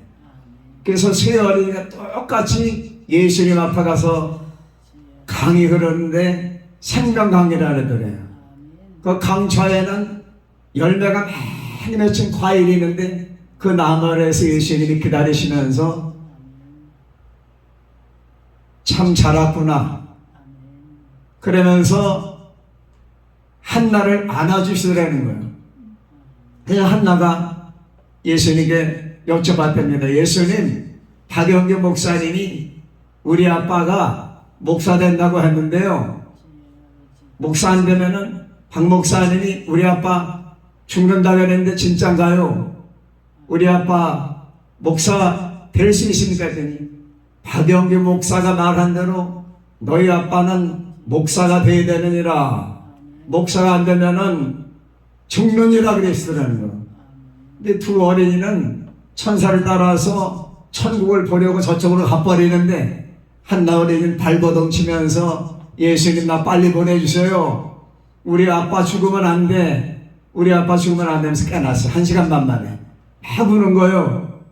그래서 세 어린이가 똑같이 예수님 앞에 가서 강이 흐르는데 생명강이라 그러더래요. 그 강좌에는 열매가 많이 맺힌 과일이 있는데 그 나무 아래에서 예수님이 기다리시면서 참 자랐구나 그러면서 한나를 안아주시더라는 거예요. 그냥 한나가 예수님께 여쭤봤답니다. 예수님, 박영규 목사님이 우리 아빠가 목사 된다고 했는데요. 목사 안 되면은 박 목사님이 우리 아빠 죽는다고 했는데 진짠가요? 우리 아빠 목사 될 수 있습니까? 했더니 박영규 목사가 말한 대로 너희 아빠는 목사가 돼야 되느니라. 목사가 안 되면은 죽느니라 그랬더라는 거예요. 근데 두 어린이는 천사를 따라서 천국을 보려고 저쪽으로 가버리는데 한나 어린이는 발버둥 치면서 예수님 나 빨리 보내주세요. 우리 아빠 죽으면 안 돼. 우리 아빠 죽으면 안 되면서 깨났어. 1시간 반 만에. 막 우는 거예요.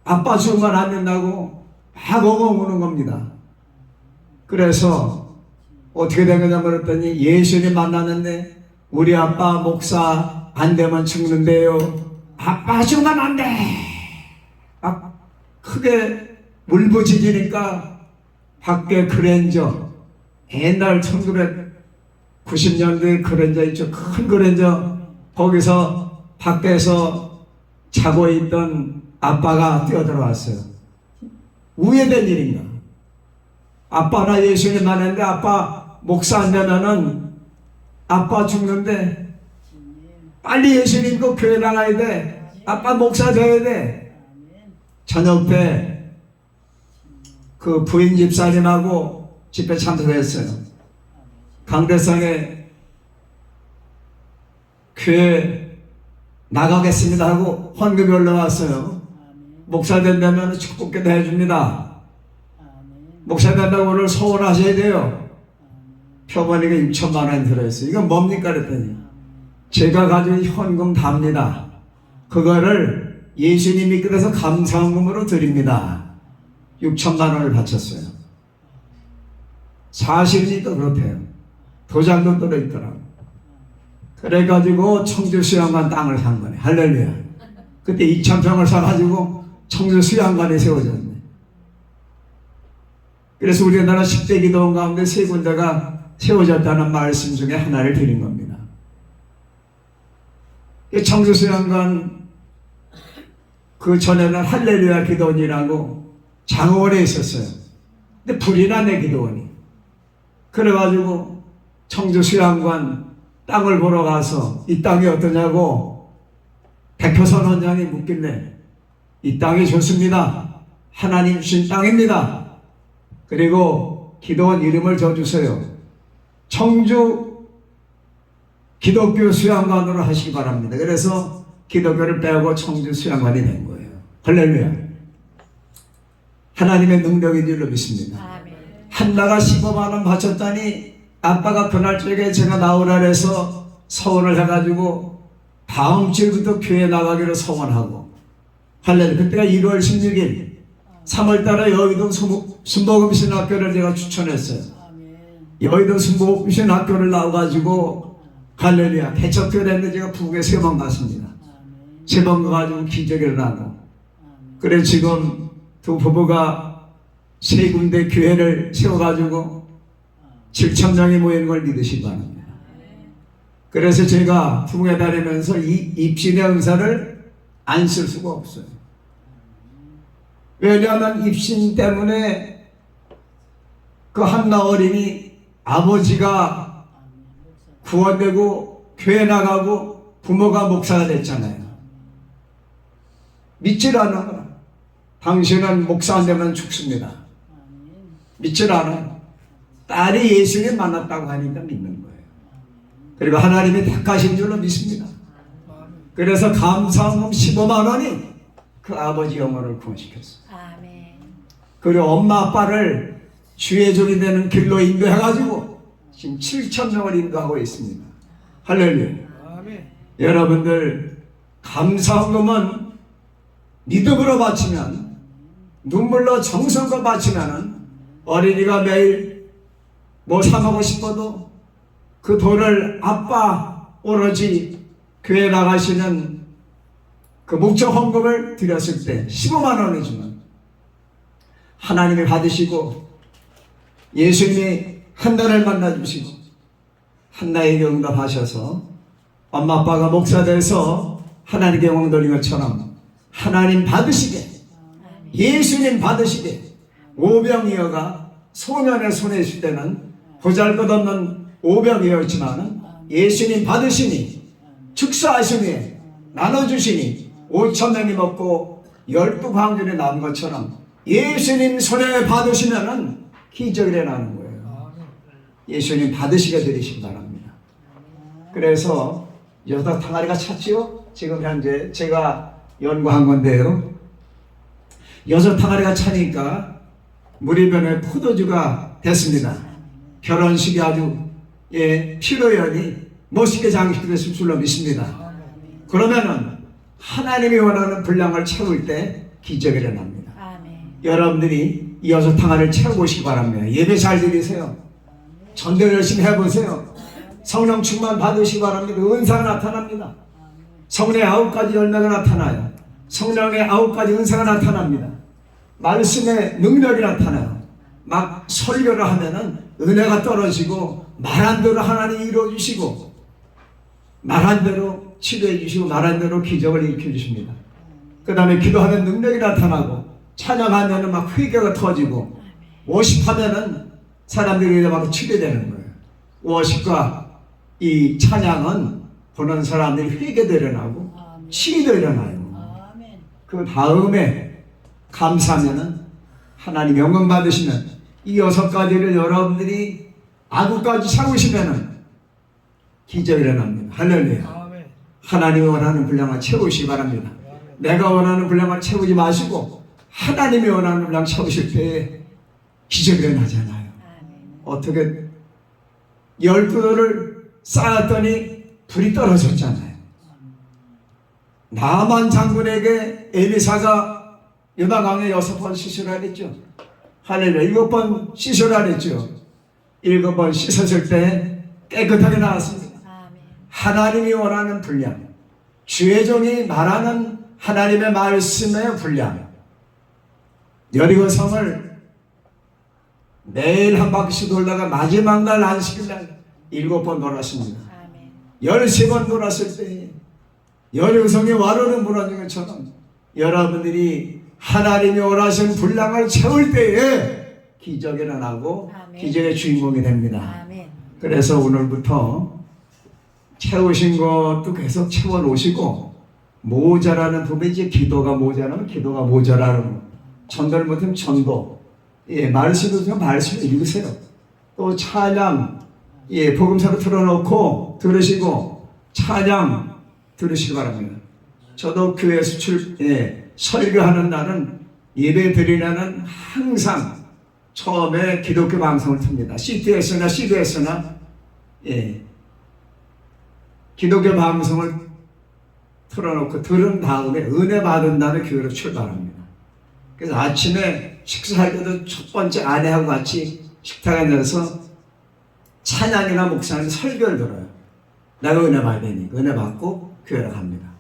아빠 죽으면 안 된다고 막 엉엉 우는 겁니다. 그래서 어떻게 된 거냐 그랬더니 예수님 만났는데 우리 아빠 목사 안 되면 죽는데요. 아빠 죽으면 안 돼. 크게 울부짖으니까 밖에 그랜저 옛날 1990년대 그랜저 있죠. 큰 그랜저 거기서 밖에서 자고 있던 아빠가 뛰어들어왔어요. 우회된 일인가? 아빠나 예수님 만났는데 아빠 목사 안 되면은 아빠 죽는데 빨리 예수님 그 교회 나가야 돼. 아빠 목사 돼야 돼. 저녁 때 그 부인 집사님하고 집회 참석했어요. 강대상에 교회 나가겠습니다 하고 헌금이 올라왔어요. 목사 된다면 축복기도 해줍니다. 목사 된다고 오늘 소원하셔야 돼요. 표본이가 6천만 원 들어있어요. 이건 뭡니까 그랬더니 제가 가진 현금 답니다. 그거를 예수님이 그래서 감사헌금으로 드립니다. 6천만 원을 바쳤어요. 사실이니까 그렇대요. 도장도 떨어있더라고. 그래가지고 청주 수양관 땅을 산 거네. 할렐루야. 그때 2,000평을 사가지고 청주 수양관에 세워졌네. 그래서 우리나라 10대 기도원 가운데 3군데가 세워졌다는 말씀 중에 하나를 드린 겁니다. 청주 수양관 그 전에는 할렐루야 기도원이라고 장원에 있었어요. 근데 불이 나네 기도원이. 그래가지고 청주 수양관 땅을 보러 가서 이 땅이 어떠냐고 백효선 원장이 묻길래 이 땅이 좋습니다. 하나님 주신 땅입니다. 그리고 기도원 이름을 줘주세요. 청주 기독교 수양관으로 하시기 바랍니다. 그래서 기독교를 빼고 청주 수양관이 된 거예요. 할렐루야. 하나님의 능력인 줄로 믿습니다. 아멘. 한나가 15만 원 바쳤더니 아빠가 그날 저녁에 제가 나오라 해서 서원을 해가지고 다음 주부터 교회 나가기로 서원하고 할렐루야. 그때가 1월 16일 3월달에 여의도 순복음신학교를 제가 추천했어요. 여의도 순복음신학교를 나와가지고 할렐루야 개척교를 했는데 제가 부국에 3번 갔습니다. 3번 가가지고 기적이 일어나고 그래 지금 두 부부가 3군데 교회를 세워가지고 7,000명이 모이는 걸 믿으시기 바랍니다. 그래서 제가 부국에 다니면서 이 입신의 은사를 안 쓸 수가 없어요. 왜냐하면 입신 때문에 그 한나 어린이 아버지가 구원되고 교회 나가고 부모가 목사가 됐잖아요. 믿질 않아. 당신은 목사 안 되면 죽습니다. 아멘. 믿질 않아. 딸이 예수님 만났다고 하니까 믿는 거예요. 그리고 하나님이 택하신 줄로 믿습니다. 그래서 감사함 15만 원이 그 아버지 영혼을 구원시켰어요. 아멘. 그리고 엄마 아빠를 주의 종이 되는 길로 인도해가지고 지금 7천 명을 인도하고 있습니다. 할렐루야. 여러분들 감사함은 믿음으로 바치면, 눈물로 정성과 바치면은 어린이가 매일 뭐 사 먹고 싶어도 그 돈을 아빠 오로지 교회 나가시는 그 목적 헌금을 드렸을 때 15만 원을 주면 하나님이 받으시고 예수님이 한나를 만나주시고 한나에게 응답하셔서 엄마 아빠가 목사 돼서 하나님께 영광 돌린 것처럼 하나님 받으시게, 예수님 받으시게, 오병이어가 소년의 손에 있을 때는 보잘것없는 오병이었지만 예수님 받으시니 축사하시니 나눠주시니 5천 명이 먹고 12광줄이 남은 것처럼 예수님 손에 받으시면은 기적이 일어나는 거예요. 예수님 받으시게 되시기 바랍니다. 그래서 여섯 항아리가 찼지요. 지금 현재 제가 연구한 건데요. 여섯 항아리가 차니까 무리변의 포도주가 됐습니다. 결혼식이 아주 피로연이 멋있게 장식됐을 줄로 믿습니다. 그러면은 하나님이 원하는 분량을 채울 때 기적이 일어납니다. 아멘. 여러분들이 이 여섯 항아리를 채워보시기 바랍니다. 예배 잘 드리세요. 전도 열심히 해보세요. 성령 충만 받으시기 바랍니다. 은사가 나타납니다. 성령의 9가지 열매가 나타나요. 성령의 9가지 은사가 나타납니다. 말씀의 능력이 나타나요. 막 설교를 하면은 은혜가 떨어지고 말한 대로 하나님이 이루어주시고 말한 대로 치료해 주시고 말한 대로 기적을 일으켜 주십니다. 그 다음에 기도하면 능력이 나타나고 찬양하면은 막 회개가 터지고 워십하면은 사람들이 막 치료되는 거예요. 워십과 이 찬양은 보는 사람들이 회개도 일어나고 치유도 일어나요. 아멘. 그 다음에 감사하면은 하나님 영광 받으시면 이 6가지를 여러분들이 아구까지 채우시면은 기적이 일어납니다. 할렐루야. 하나님이 원하는 분량을 채우시기 바랍니다. 내가 원하는 분량을 채우지 마시고 하나님이 원하는 분량 채우실 때 기적이 일어나잖아요. 어떻게 12돌을 쌓았더니 불이 떨어졌잖아요. 나만 장군에게 엘리사가 요단강에 6번 씻으라 그랬죠. 할렐루야. 7번 씻으라 그랬죠. 7번 씻었을 때 깨끗하게 나왔습니다. 아멘. 하나님이 원하는 분량, 주의 종이 말하는 하나님의 말씀의 분량. 여리고 성을 매일 한 바퀴씩 돌다가 마지막 날 안식일 날 7번 돌았습니다. 아멘. 13번 돌았을 때 여리고 성이 와로를 무너진 것처럼 여러분들이 하나님이 원하신 분량을 채울 때에 기적이 일어나고 아멘. 기적의 주인공이 됩니다. 아멘. 그래서 오늘부터 채우신 것도 계속 채워놓으시고 모자라는 부분이 이제 기도가 모자라면 기도가 모자라는 거, 전도를 못하면 전도, 말씀을 들으면 말씀을 읽으세요. 또 찬양, 복음서로 틀어놓고 들으시고 찬양 들으시기 바랍니다. 저도 교회에서 설교하는 날은 예배 드리려는 항상 처음에 기독교 방송을 틉니다. CTS나 기독교 방송을 틀어놓고 들은 다음에 은혜 받은 다음에 교회로 출발합니다. 그래서 아침에 식사할 때도 첫 번째 아내하고 같이 식탁에 앉아서 찬양이나 목사님 설교를 들어요. 내가 은혜 받아야 되니까 은혜 받고 교회로 갑니다.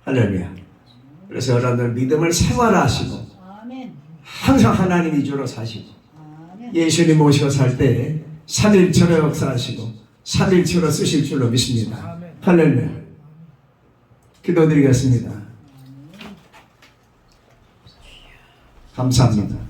할렐루야. 그래서 여러분들 믿음을 생활하시고 아멘. 항상 하나님 위주로 사시고 아멘. 예수님 모시고 살 때 3일체로 역사하시고 3일체로 쓰실 줄로 믿습니다. 할렐루야. 기도드리겠습니다. 감사합니다.